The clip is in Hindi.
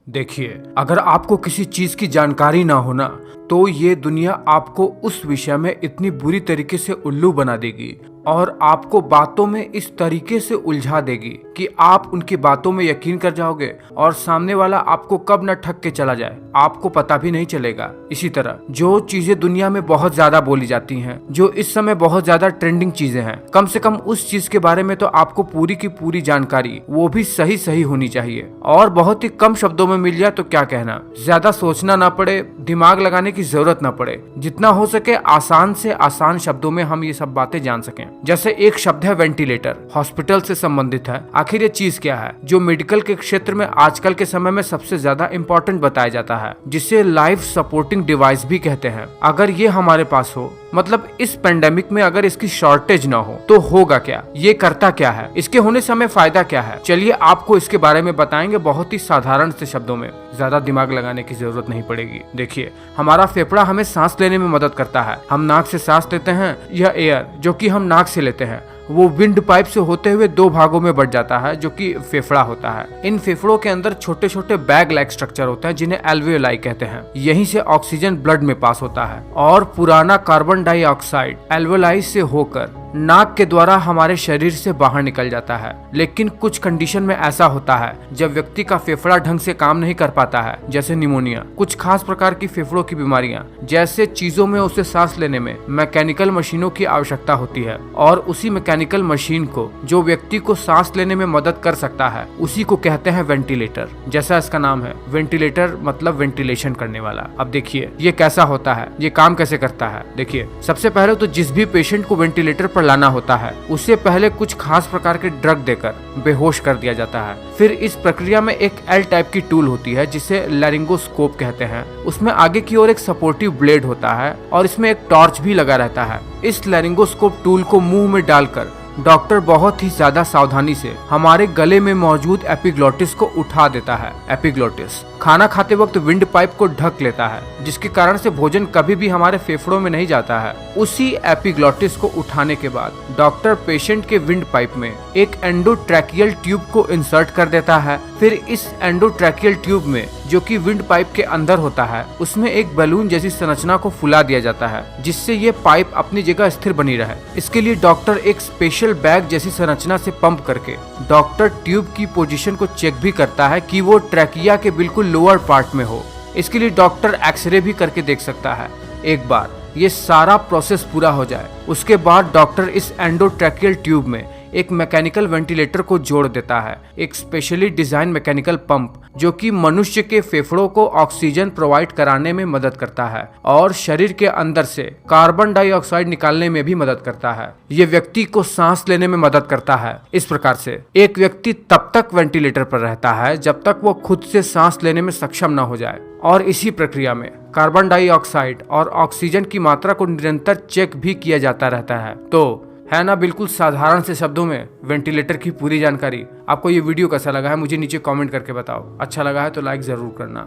देखिए, अगर आपको किसी चीज की जानकारी ना हो ना, तो ये दुनिया आपको उस विषय में इतनी बुरी तरीके से उल्लू बना देगी और आपको बातों में इस तरीके से उलझा देगी कि आप उनकी बातों में यकीन कर जाओगे और सामने वाला आपको कब न ठग के चला जाए आपको पता भी नहीं चलेगा। इसी तरह जो चीजें दुनिया में बहुत ज्यादा बोली जाती हैं, जो इस समय बहुत ज्यादा ट्रेंडिंग चीजें हैं, कम से कम उस चीज के बारे में तो आपको पूरी की पूरी जानकारी, वो भी सही सही होनी चाहिए और बहुत ही कम शब्दों में मिल जाए तो क्या कहना। ज्यादा सोचना ना पड़े, दिमाग लगाने की जरूरत ना पड़े, जितना हो सके आसान से आसान शब्दों में हम ये सब बातें जान सकें। जैसे एक शब्द है वेंटिलेटर, हॉस्पिटल से संबंधित है। आखिर ये चीज क्या है जो मेडिकल के क्षेत्र में आजकल के समय में सबसे ज्यादा इम्पोर्टेंट बताया जाता है, जिसे लाइफ सपोर्टिंग डिवाइस भी कहते हैं। अगर ये हमारे पास हो, मतलब इस पेंडेमिक में अगर इसकी शॉर्टेज ना हो तो होगा क्या, ये करता क्या है, इसके होने से हमें फायदा क्या है, चलिए आपको इसके बारे में बताएंगे बहुत ही साधारण से शब्दों में। ज्यादा दिमाग लगाने की जरूरत नहीं पड़ेगी। देखिए, हमारा फेफड़ा हमें सांस लेने में मदद करता है। हम नाक से सांस लेते हैं। यह एयर जो कि हम नाक से लेते हैं वो विंड पाइप से होते हुए दो भागों में बढ़ जाता है, जो कि फेफड़ा होता है। इन फेफड़ों के अंदर छोटे छोटे बैग लाइक स्ट्रक्चर होते हैं जिन्हें एल्वेओलाई कहते हैं। यहीं से ऑक्सीजन ब्लड में पास होता है और पुराना कार्बन डाइऑक्साइड एल्वेओलाई से होकर नाक के द्वारा हमारे शरीर से बाहर निकल जाता है। लेकिन कुछ कंडीशन में ऐसा होता है जब व्यक्ति का फेफड़ा ढंग से काम नहीं कर पाता है, जैसे निमोनिया, कुछ खास प्रकार की फेफड़ों की बीमारियां, जैसे चीजों में उसे सांस लेने में मैकेनिकल मशीनों की आवश्यकता होती है और उसी मैकेनिकल मशीन को जो व्यक्ति को सांस लेने में मदद कर सकता है उसी को कहते हैं वेंटिलेटर। जैसा इसका नाम है, वेंटिलेटर मतलब वेंटिलेशन करने वाला। अब देखिए ये कैसा होता है, ये काम कैसे करता है। देखिए, सबसे पहले तो जिस भी पेशेंट को वेंटिलेटर पर लाना होता है उसे पहले कुछ खास प्रकार के ड्रग देकर बेहोश कर दिया जाता है। फिर इस प्रक्रिया में एक एल टाइप की टूल होती है जिसे लैरिंगोस्कोप कहते हैं। उसमें आगे की ओर एक सपोर्टिव ब्लेड होता है और इसमें एक टॉर्च भी लगा रहता है। इस लैरिंगोस्कोप टूल को मुंह में डालकर डॉक्टर बहुत ही ज्यादा सावधानी से हमारे गले में मौजूद एपिग्लोटिस को उठा देता है। एपिग्लोटिस खाना खाते वक्त विंड पाइप को ढक लेता है, जिसके कारण से भोजन कभी भी हमारे फेफड़ों में नहीं जाता है। उसी एपिग्लोटिस को उठाने के बाद डॉक्टर पेशेंट के विंड पाइप में एक एंडोट्रैकियल ट्यूब को इंसर्ट कर देता है। फिर इस एंडोट्रैकियल ट्यूब में, जो कि विंड पाइप के अंदर होता है, उसमें एक बैलून जैसी संरचना को फुला दिया जाता है जिससे ये पाइप अपनी जगह स्थिर बनी रहे। इसके लिए डॉक्टर एक स्पेशल बैग जैसी संरचना से पंप करके डॉक्टर ट्यूब की पोजीशन को चेक भी करता है कि वो ट्रैकिया के बिल्कुल लोअर पार्ट में हो। इसके लिए डॉक्टर एक्सरे भी करके देख सकता है। एक बार ये सारा प्रोसेस पूरा हो जाए उसके बाद डॉक्टर इस एंडोट्रैकियल ट्यूब में एक मैकेनिकल वेंटिलेटर को जोड़ देता है, एक स्पेशली डिजाइन मैकेनिकल पंप जो कि मनुष्य के फेफड़ों को ऑक्सीजन प्रोवाइड कराने में मदद करता है और शरीर के अंदर से कार्बन डाइऑक्साइड निकालने में भी मदद करता है। ये व्यक्ति को सांस लेने में मदद करता है। इस प्रकार से एक व्यक्ति तब तक वेंटिलेटर पर रहता है जब तक वो खुद से सांस लेने में सक्षम न हो जाए और इसी प्रक्रिया में कार्बन डाइऑक्साइड और ऑक्सीजन की मात्रा को निरंतर चेक भी किया जाता रहता है। तो है ना बिल्कुल साधारण से शब्दों में वेंटिलेटर की पूरी जानकारी। आपको ये वीडियो कैसा लगा है मुझे नीचे कमेंट करके बताओ। अच्छा लगा है तो लाइक जरूर करना।